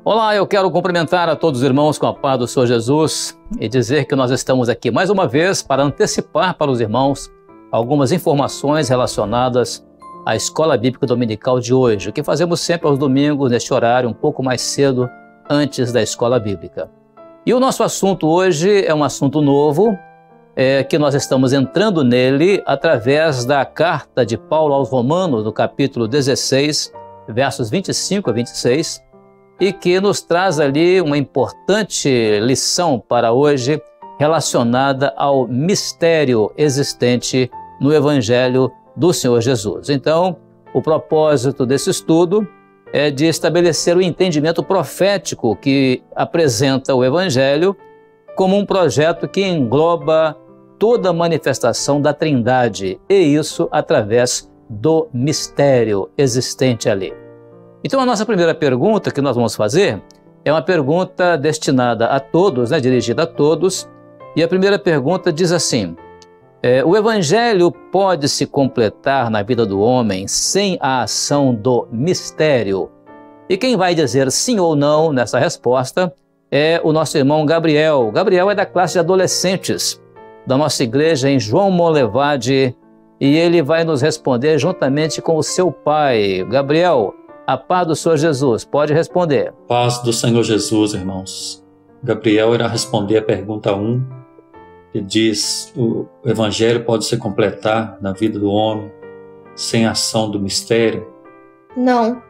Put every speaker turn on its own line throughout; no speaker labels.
Olá, eu quero cumprimentar a todos os irmãos com a paz do Senhor Jesus e dizer que nós estamos aqui mais uma vez para antecipar para os irmãos algumas informações relacionadas à Escola Bíblica Dominical de hoje, o que fazemos sempre aos domingos, neste horário, um pouco mais cedo, antes da Escola Bíblica. E o nosso assunto hoje é um assunto novo, que nós estamos entrando nele através da carta de Paulo aos Romanos, no capítulo 16, versos 25 a 26, e que nos traz ali uma importante lição para hoje relacionada ao mistério existente no Evangelho do Senhor Jesus. Então, o propósito desse estudo é de estabelecer o entendimento profético que apresenta o Evangelho como um projeto que engloba toda a manifestação da Trindade, e isso através do mistério existente ali. Então, a nossa primeira pergunta que nós vamos fazer é uma pergunta destinada a todos, dirigida a todos, e a primeira pergunta diz assim: o Evangelho pode se completar na vida do homem sem a ação do mistério? E quem vai dizer sim ou não nessa resposta é o nosso irmão Gabriel. Gabriel é da classe de adolescentes da nossa igreja em João Monlevade, e ele vai nos responder juntamente com o seu pai. Gabriel, a paz do Senhor Jesus, pode responder.
Paz do Senhor Jesus, irmãos. Gabriel irá responder a pergunta 1, que diz: o Evangelho pode se completar na vida do homem sem a ação do mistério?
Não,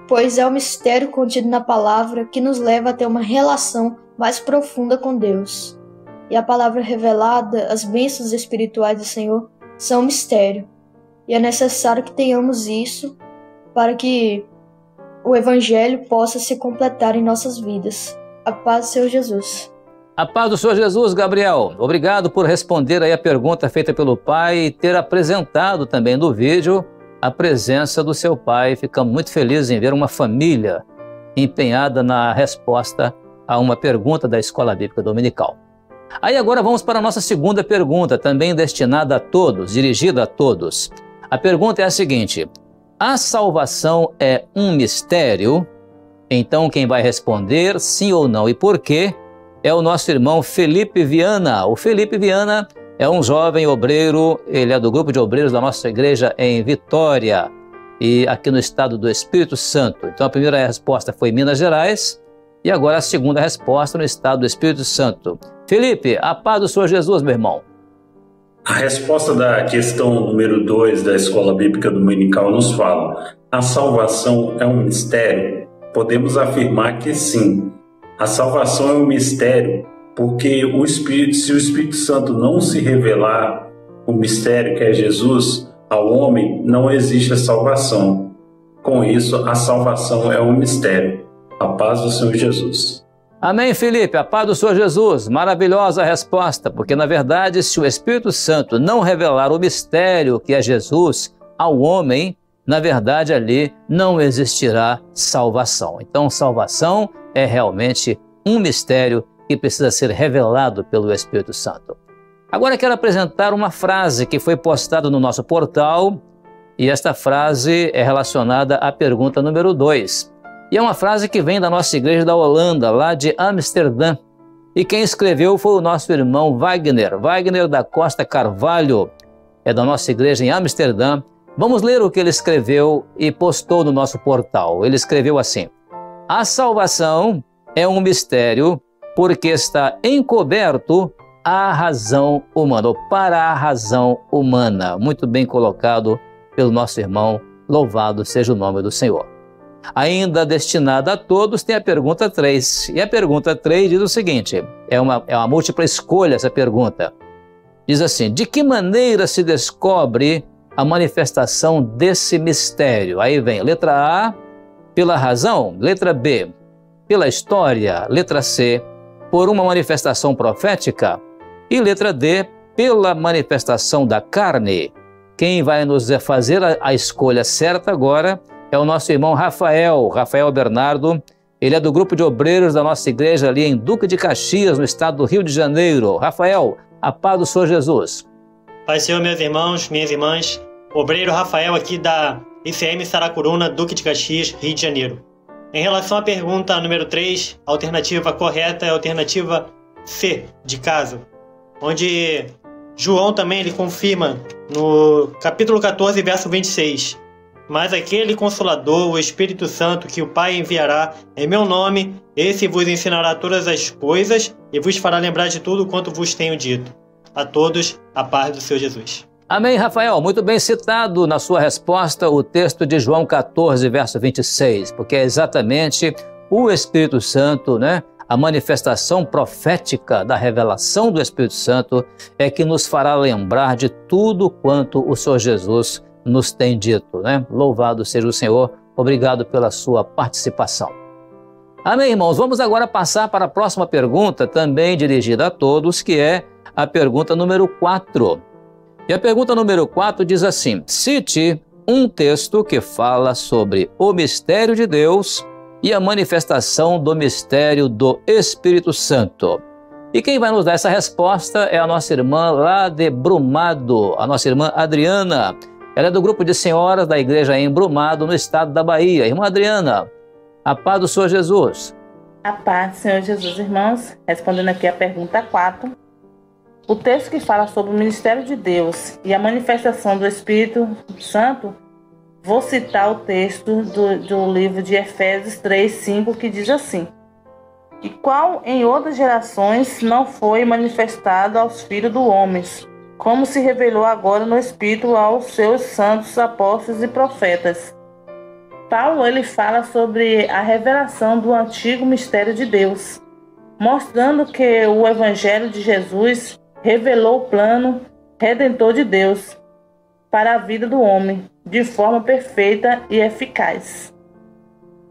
pois é o mistério contido na palavra que nos leva a ter uma relação mais profunda com Deus. E a palavra revelada, as bênçãos espirituais do Senhor, são mistério. E é necessário que tenhamos isso para que o Evangelho possa se completar em nossas vidas. A paz do Senhor Jesus.
A paz do Senhor Jesus, Gabriel. Obrigado por responder aí a pergunta feita pelo pai e ter apresentado também no vídeo a presença do seu pai. Ficamos muito felizes em ver uma família empenhada na resposta a uma pergunta da Escola Bíblica Dominical. Aí agora vamos para a nossa segunda pergunta, também destinada a todos, dirigida a todos. A pergunta é a seguinte: a salvação é um mistério? Então quem vai responder sim ou não e por quê é o nosso irmão Felipe Viana. O Felipe Viana é um jovem obreiro, ele é do grupo de obreiros da nossa igreja em Vitória, e aqui no estado do Espírito Santo. Então a primeira resposta foi Minas Gerais, e agora a segunda resposta no estado do Espírito Santo. Felipe, a paz do Senhor Jesus, meu irmão.
A resposta da questão número 2 da Escola Bíblica Dominical nos fala: a salvação é um mistério? Podemos afirmar que sim. A salvação é um mistério porque se o Espírito Santo não se revelar o mistério que é Jesus ao homem, não existe a salvação. Com isso, a salvação é um mistério. A paz do Senhor Jesus.
Amém, Felipe, a paz do Senhor Jesus. Maravilhosa resposta, porque na verdade, se o Espírito Santo não revelar o mistério que é Jesus ao homem, na verdade ali não existirá salvação. Então, salvação é realmente um mistério que precisa ser revelado pelo Espírito Santo. Agora quero apresentar uma frase que foi postada no nosso portal, e esta frase é relacionada à pergunta número 2. E é uma frase que vem da nossa igreja da Holanda, lá de Amsterdã. E quem escreveu foi o nosso irmão Wagner da Costa Carvalho, é da nossa igreja em Amsterdã. Vamos ler o que ele escreveu e postou no nosso portal. Ele escreveu assim: a salvação é um mistério porque está encoberto à razão humana, ou para a razão humana. Muito bem colocado pelo nosso irmão, louvado seja o nome do Senhor. Ainda destinada a todos, tem a pergunta 3. E a pergunta 3 diz o seguinte, é uma múltipla escolha essa pergunta. Diz assim: de que maneira se descobre a manifestação desse mistério? Aí vem letra A, pela razão, letra B, pela história, letra C, por uma manifestação profética, e letra D, pela manifestação da carne. Quem vai nos fazer a escolha certa agora é o nosso irmão Rafael Bernardo. Ele é do grupo de obreiros da nossa igreja ali em Duque de Caxias, no estado do Rio de Janeiro. Rafael, a paz do Senhor Jesus.
Pai Senhor, meus irmãos, minhas irmãs, obreiro Rafael aqui da ICM Saracuruna, Duque de Caxias, Rio de Janeiro. Em relação à pergunta número 3, a alternativa correta é a alternativa C, de caso, onde João também ele confirma no capítulo 14, verso 26. Mas aquele Consolador, o Espírito Santo, que o Pai enviará em meu nome, esse vos ensinará todas as coisas e vos fará lembrar de tudo quanto vos tenho dito. A todos, a paz do Senhor Jesus.
Amém, Rafael. Muito bem citado na sua resposta o texto de João 14, verso 26, porque é exatamente o Espírito Santo, né? A manifestação profética da revelação do Espírito Santo é que nos fará lembrar de tudo quanto o Senhor Jesus nos tem dito, né? Louvado seja o Senhor. Obrigado pela sua participação. Amém, irmãos. Vamos agora passar para a próxima pergunta, também dirigida a todos, que é a pergunta número 4. E a pergunta número 4 diz assim: cite um texto que fala sobre o mistério de Deus e a manifestação do mistério do Espírito Santo. E quem vai nos dar essa resposta é a nossa irmã lá de Brumado, a nossa irmã Adriana. Ela é do grupo de senhoras da igreja em Brumado, no estado da Bahia. Irmã Adriana, a paz do Senhor Jesus.
A paz do Senhor Jesus, irmãos. Respondendo aqui a pergunta 4. O texto que fala sobre o ministério de Deus e a manifestação do Espírito Santo, vou citar o texto do livro de Efésios 3:5, que diz assim: e qual em outras gerações não foi manifestado aos filhos do homem, como se revelou agora no Espírito aos seus santos apóstolos e profetas. Paulo ele fala sobre a revelação do antigo mistério de Deus, mostrando que o Evangelho de Jesus revelou o plano redentor de Deus para a vida do homem, de forma perfeita e eficaz.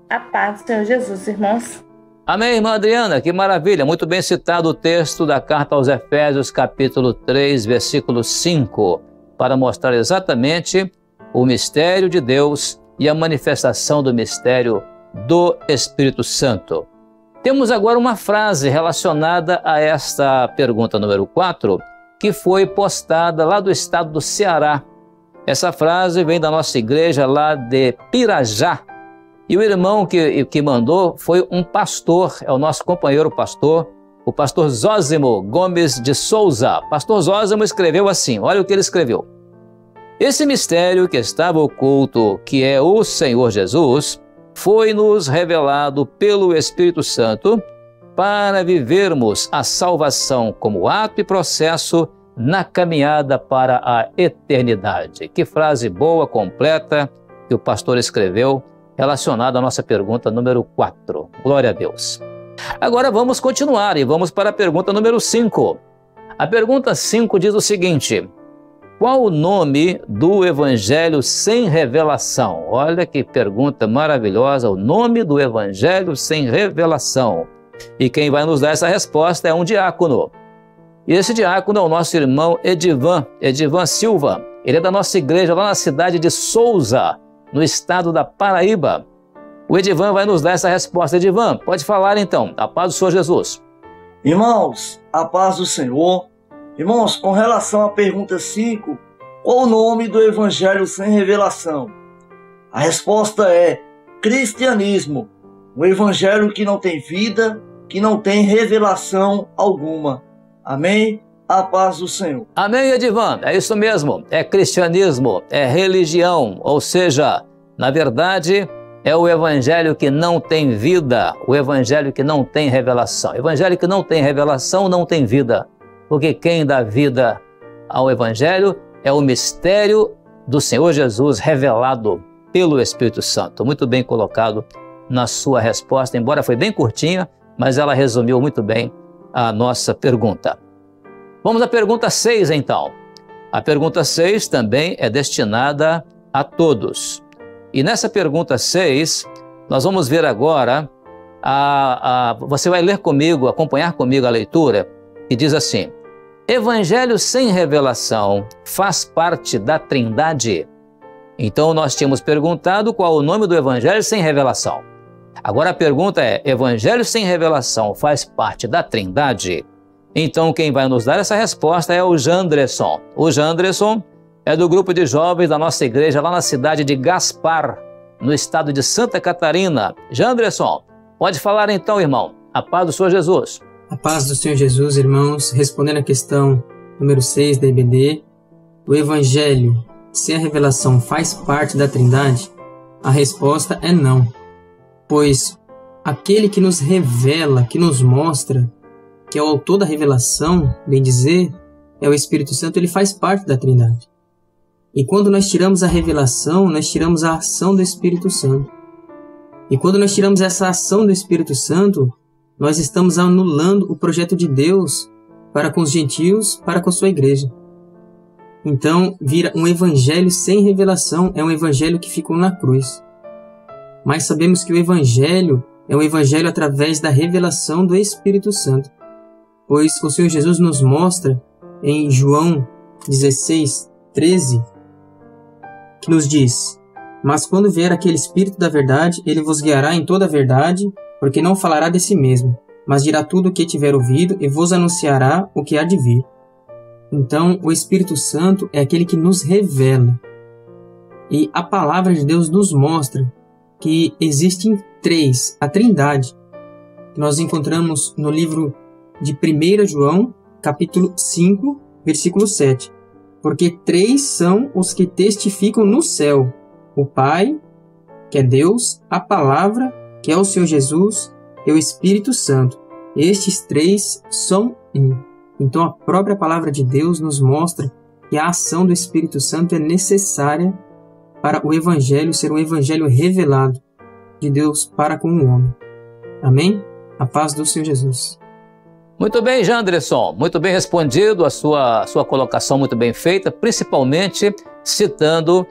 A paz do Senhor Jesus, irmãos.
Amém, irmã Adriana, que maravilha. Muito bem citado o texto da carta aos Efésios, capítulo 3, versículo 5, para mostrar exatamente o mistério de Deus e a manifestação do mistério do Espírito Santo. Temos agora uma frase relacionada a esta pergunta número 4, que foi postada lá do estado do Ceará. Essa frase vem da nossa igreja lá de Pirajá. E o irmão que mandou foi um pastor, é o nosso companheiro pastor, o pastor Zósimo Gomes de Souza. Pastor Zósimo escreveu assim, olha o que ele escreveu. Esse mistério que estava oculto, que é o Senhor Jesus, foi-nos revelado pelo Espírito Santo para vivermos a salvação como ato e processo na caminhada para a eternidade. Que frase boa, completa, que o pastor escreveu, relacionado à nossa pergunta número 4. Glória a Deus. Agora vamos continuar e vamos para a pergunta número 5. A pergunta 5 diz o seguinte: qual o nome do Evangelho sem revelação? Olha que pergunta maravilhosa, o nome do Evangelho sem revelação. E quem vai nos dar essa resposta é um diácono. E esse diácono é o nosso irmão Edivan Silva. Ele é da nossa igreja lá na cidade de Souza, no estado da Paraíba. O Edivan vai nos dar essa resposta. Edivan, pode falar então. A paz do Senhor Jesus.
Irmãos, a paz do Senhor. Irmãos, com relação à pergunta 5, qual o nome do Evangelho sem revelação? A resposta é cristianismo, um evangelho que não tem vida, que não tem revelação alguma. Amém? A paz do Senhor.
Amém, Edivan. É isso mesmo. É cristianismo, é religião, ou seja, na verdade, é o evangelho que não tem vida, o evangelho que não tem revelação. O evangelho que não tem revelação não tem vida, porque quem dá vida ao evangelho é o mistério do Senhor Jesus revelado pelo Espírito Santo. Muito bem colocado na sua resposta, embora foi bem curtinha, mas ela resumiu muito bem a nossa pergunta. Vamos à pergunta 6, então. A pergunta 6 também é destinada a todos. E nessa pergunta 6, nós vamos ver agora, você vai ler comigo, acompanhar comigo a leitura, que diz assim: Evangelho sem revelação faz parte da Trindade? Então nós tínhamos perguntado qual o nome do Evangelho sem revelação. Agora a pergunta é: Evangelho sem revelação faz parte da Trindade? Então quem vai nos dar essa resposta é o Jandresson. O Jandresson é do grupo de jovens da nossa igreja lá na cidade de Gaspar, no estado de Santa Catarina. Janderson, pode falar então, irmão. A paz do Senhor Jesus.
A paz do Senhor Jesus, irmãos. Respondendo à questão número 6 da EBD, o Evangelho, se a revelação faz parte da Trindade, a resposta é não. Pois aquele que nos revela, que nos mostra, que é o autor da revelação, bem dizer, é o Espírito Santo, ele faz parte da Trindade. E quando nós tiramos a revelação, nós tiramos a ação do Espírito Santo. E quando nós tiramos essa ação do Espírito Santo, nós estamos anulando o projeto de Deus para com os gentios, para com a sua igreja. Então, vira um evangelho sem revelação, é um evangelho que ficou na cruz. Mas sabemos que o evangelho é um evangelho através da revelação do Espírito Santo. Pois o Senhor Jesus nos mostra em João 16:13, que nos diz: mas quando vier aquele Espírito da verdade, ele vos guiará em toda a verdade, porque não falará de si mesmo, mas dirá tudo o que tiver ouvido e vos anunciará o que há de vir. Então, o Espírito Santo é aquele que nos revela. E a palavra de Deus nos mostra que existem três, a Trindade, que nós encontramos no livro de 1 João, capítulo 5, versículo 7. Porque três são os que testificam no céu: o Pai, que é Deus, a Palavra, que é o Senhor Jesus, e o Espírito Santo. Estes três são um. Então a própria palavra de Deus nos mostra que a ação do Espírito Santo é necessária para o Evangelho ser um Evangelho revelado de Deus para com o homem. Amém? A paz do Senhor Jesus.
Muito bem, Janderson. Muito bem respondido, a sua colocação muito bem feita, principalmente citando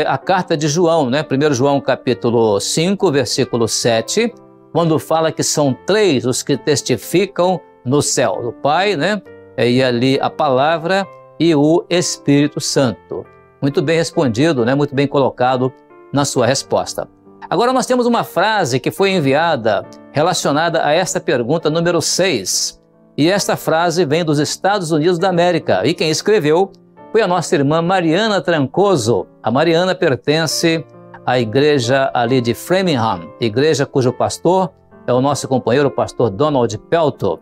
a carta de João, né? 1 João capítulo 5, versículo 7, quando fala que são três os que testificam no céu: o Pai, né? E ali a Palavra e o Espírito Santo. Muito bem respondido, né? Muito bem colocado na sua resposta. Agora nós temos uma frase que foi enviada relacionada a esta pergunta número 6. E esta frase vem dos Estados Unidos da América. E quem escreveu foi a nossa irmã Mariana Trancoso. A Mariana pertence à igreja ali de Framingham, igreja cujo pastor é o nosso companheiro, o pastor Donald Pelto.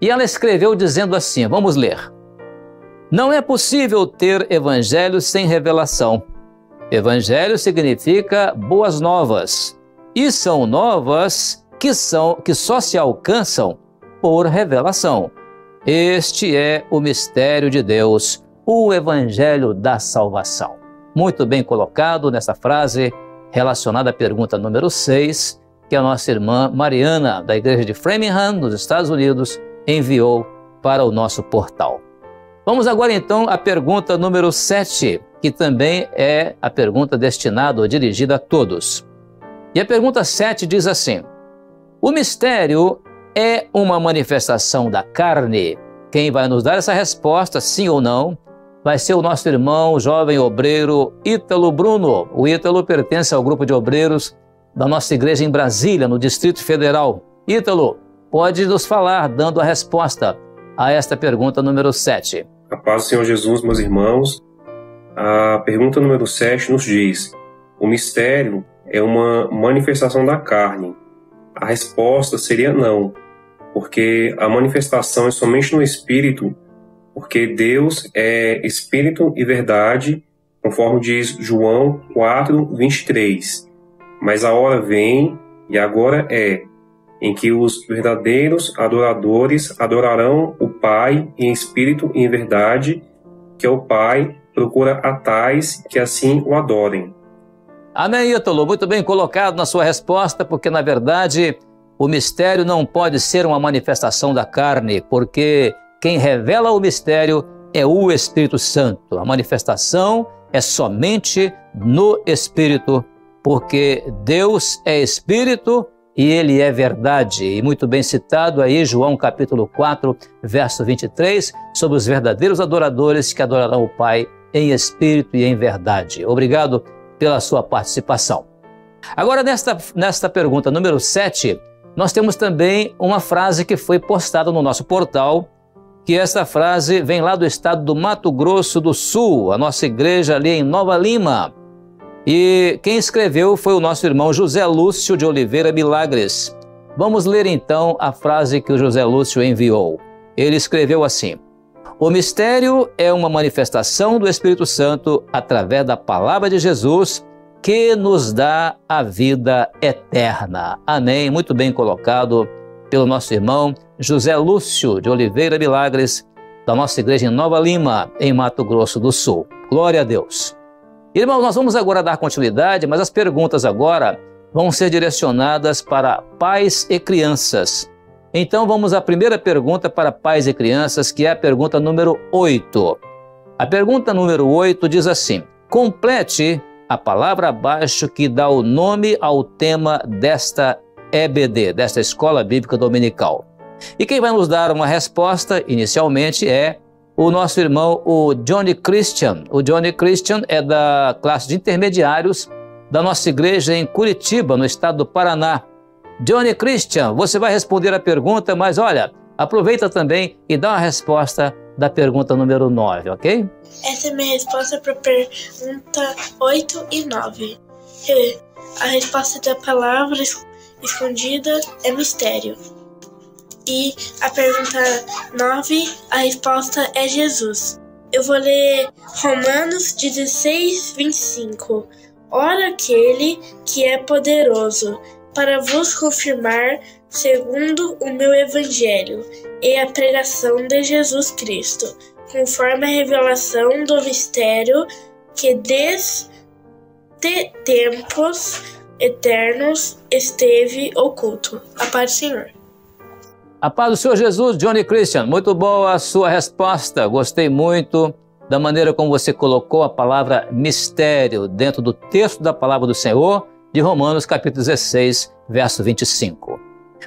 E ela escreveu dizendo assim, vamos ler: não é possível ter evangelho sem revelação. Evangelho significa boas novas, e são novas que só se alcançam por revelação. Este é o mistério de Deus, o evangelho da salvação. Muito bem colocado nessa frase relacionada à pergunta número 6, que a nossa irmã Mariana, da igreja de Framingham, nos Estados Unidos, enviou para o nosso portal. Vamos agora então à pergunta número 7, que também é a pergunta destinada ou dirigida a todos. E a pergunta 7 diz assim: o mistério é uma manifestação da carne? Quem vai nos dar essa resposta, sim ou não, vai ser o nosso irmão, jovem obreiro Ítalo Bruno. O Ítalo pertence ao grupo de obreiros da nossa igreja em Brasília, no Distrito Federal. Ítalo, pode nos falar, dando a resposta a esta pergunta número 7.
A paz do Senhor Jesus, meus irmãos. A pergunta número 7 nos diz: o mistério é uma manifestação da carne? A resposta seria não, porque a manifestação é somente no Espírito, porque Deus é Espírito e verdade, conforme diz João 4:23. Mas a hora vem, e agora é, em que os verdadeiros adoradores adorarão o Pai em espírito e em verdade, que é o Pai procura a tais que assim o adorem.
Amém, Ítalo. Muito bem colocado na sua resposta, porque na verdade o mistério não pode ser uma manifestação da carne, porque quem revela o mistério é o Espírito Santo. A manifestação é somente no Espírito, porque Deus é Espírito e Ele é verdade. E muito bem citado aí, João capítulo 4, verso 23, sobre os verdadeiros adoradores que adorarão o Pai em espírito e em verdade. Obrigado pela sua participação. Agora, nesta pergunta número 7, nós temos também uma frase que foi postada no nosso portal, que essa frase vem lá do estado do Mato Grosso do Sul, a nossa igreja ali em Nova Lima. E quem escreveu foi o nosso irmão José Lúcio de Oliveira Milagres. Vamos ler então a frase que o José Lúcio enviou. Ele escreveu assim: o mistério é uma manifestação do Espírito Santo através da palavra de Jesus que nos dá a vida eterna. Amém. Muito bem colocado pelo nosso irmão José Lúcio de Oliveira Milagres, da nossa igreja em Nova Lima, em Mato Grosso do Sul. Glória a Deus. Irmãos, nós vamos agora dar continuidade, mas as perguntas agora vão ser direcionadas para pais e crianças. Então vamos à primeira pergunta para pais e crianças, que é a pergunta número 8. A pergunta número 8 diz assim: complete a palavra abaixo que dá o nome ao tema desta EBD, desta Escola Bíblica Dominical. E quem vai nos dar uma resposta inicialmente é o nosso irmão, o Johnny Christian. O Johnny Christian é da classe de intermediários da nossa igreja em Curitiba, no estado do Paraná. Johnny Christian, você vai responder a pergunta, mas olha, aproveita também e dá uma resposta da pergunta número 9, ok?
Essa é a minha resposta para a pergunta 8 e 9. A resposta da palavra escondida é mistério. E a pergunta 9, a resposta é Jesus. Eu vou ler Romanos 16, 25. Ora aquele que é poderoso para vos confirmar segundo o meu evangelho e a pregação de Jesus Cristo, conforme a revelação do mistério que desde tempos eternos esteve oculto. A paz do Senhor.
A paz do Senhor Jesus, Johnny Christian. Muito boa a sua resposta. Gostei muito da maneira como você colocou a palavra mistério dentro do texto da palavra do Senhor, de Romanos capítulo 16, verso 25.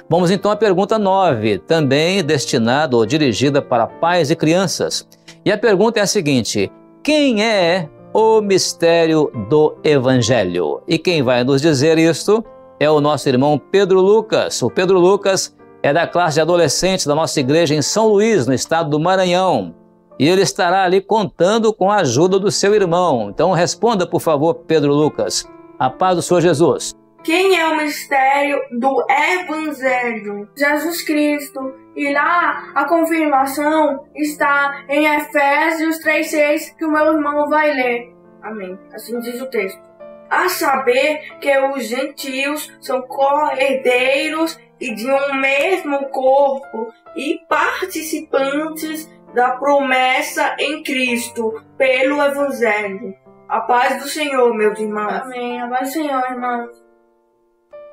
Vamos então à pergunta 9, também destinada ou dirigida para pais e crianças. E a pergunta é a seguinte: quem é o mistério do Evangelho? E quem vai nos dizer isto é o nosso irmão Pedro Lucas. O Pedro Lucas é da classe de adolescentes da nossa igreja em São Luís, no estado do Maranhão. E ele estará ali contando com a ajuda do seu irmão. Então responda, por favor, Pedro Lucas. A paz do Senhor Jesus.
Quem é o mistério do Evangelho? Jesus Cristo. E lá a confirmação está em Efésios 3,6, que o meu irmão vai ler. Amém. Assim diz o texto. A saber que os gentios são co-herdeiros e de um mesmo corpo e participantes da promessa em Cristo pelo Evangelho. A paz do Senhor, meus irmãos. Amém. A paz do Senhor, irmãos.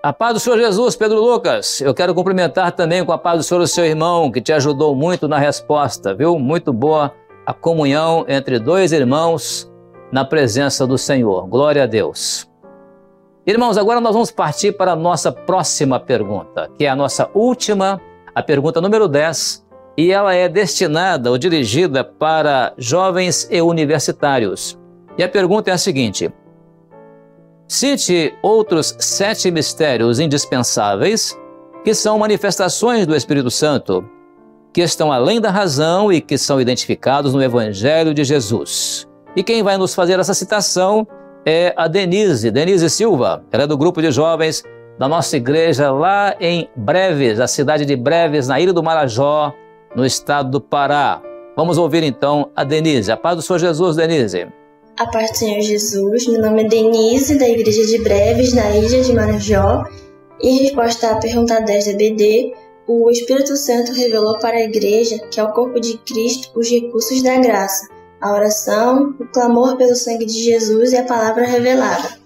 A paz do Senhor Jesus, Pedro Lucas. Eu quero cumprimentar também com a paz do Senhor o seu irmão, que te ajudou muito na resposta, viu? Muito boa a comunhão entre dois irmãos na presença do Senhor. Glória a Deus. Irmãos, agora nós vamos partir para a nossa próxima pergunta, que é a nossa última, a pergunta número 10, e ela é destinada ou dirigida para jovens e universitários. E a pergunta é a seguinte: cite outros 7 mistérios indispensáveis que são manifestações do Espírito Santo, que estão além da razão e que são identificados no Evangelho de Jesus. E quem vai nos fazer essa citação é a Denise Silva. Ela é do grupo de jovens da nossa igreja lá em Breves, a cidade de Breves, na Ilha do Marajó, no estado do Pará. Vamos ouvir então a Denise. A paz do Senhor Jesus, Denise.
A paz do Senhor Jesus. Meu nome é Denise, da igreja de Breves, na Ilha de Marajó. E em resposta à pergunta 10 da BD, o Espírito Santo revelou para a igreja, que é o corpo de Cristo, os recursos da graça, a oração, o clamor pelo sangue de Jesus e a palavra revelada,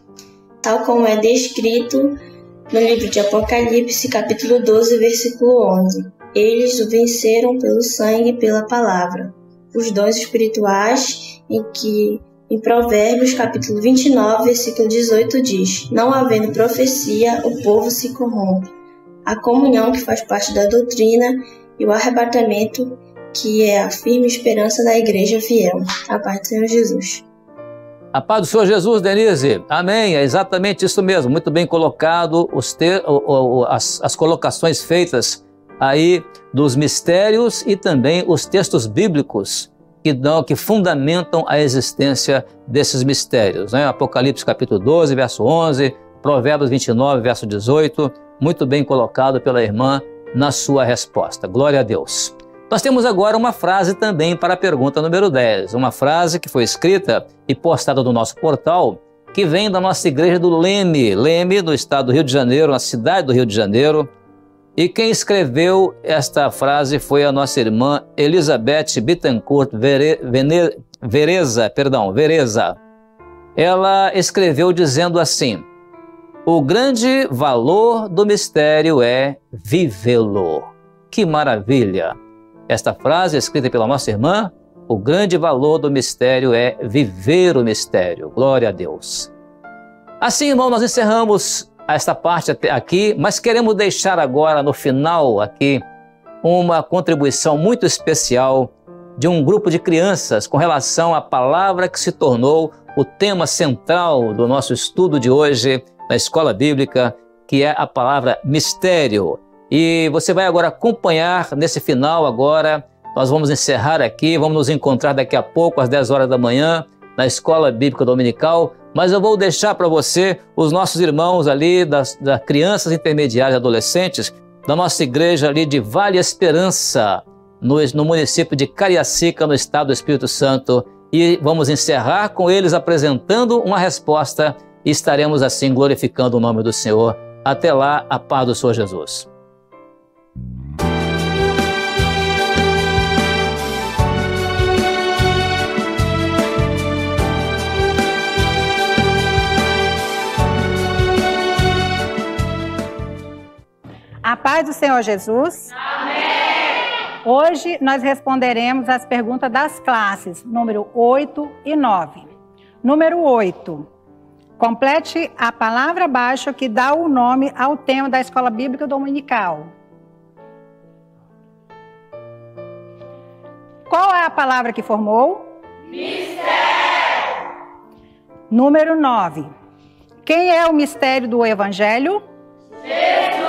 tal como é descrito no livro de Apocalipse, capítulo 12, versículo 11. Eles o venceram pelo sangue e pela palavra. Os dons espirituais, em Provérbios, capítulo 29, versículo 18, diz: não havendo profecia, o povo se corrompe. A comunhão, que faz parte da doutrina, e o arrebatamento, que é a firme esperança da igreja fiel. A paz do Senhor Jesus.
A paz do Senhor Jesus, Denise. Amém. É exatamente isso mesmo. Muito bem colocado as colocações feitas aí dos mistérios e também os textos bíblicos que fundamentam a existência desses mistérios, né? Apocalipse capítulo 12, verso 11, Provérbios 29, verso 18, muito bem colocado pela irmã na sua resposta. Glória a Deus. Nós temos agora uma frase também para a pergunta número 10, uma frase que foi escrita e postada no nosso portal, que vem da nossa igreja do Leme, no estado do Rio de Janeiro, na cidade do Rio de Janeiro. E quem escreveu esta frase foi a nossa irmã Elizabeth Bittencourt Vereza. Ela escreveu dizendo assim: o grande valor do mistério é vivê-lo. Que maravilha! Esta frase escrita pela nossa irmã, o grande valor do mistério é viver o mistério. Glória a Deus. Assim, irmão, nós encerramos esta parte até aqui, mas queremos deixar agora no final aqui uma contribuição muito especial de um grupo de crianças com relação à palavra que se tornou o tema central do nosso estudo de hoje na Escola Bíblica, que é a palavra mistério. E você vai agora acompanhar nesse final agora, nós vamos encerrar aqui, vamos nos encontrar daqui a pouco às 10 horas da manhã na Escola Bíblica Dominical, mas eu vou deixar para você os nossos irmãos ali das crianças intermediárias e adolescentes da nossa igreja ali de Vale Esperança, no município de Cariacica, no estado do Espírito Santo, e vamos encerrar com eles apresentando uma resposta e estaremos assim glorificando o nome do Senhor. Até lá, a paz do Senhor Jesus.
A paz do Senhor Jesus. Amém. Hoje nós responderemos as perguntas das classes, número 8 e 9. Número 8. Complete a palavra abaixo que dá o nome ao tema da Escola Bíblica Dominical. Qual é a palavra que formou? Mistério. Número 9. Quem é o mistério do Evangelho? Jesus.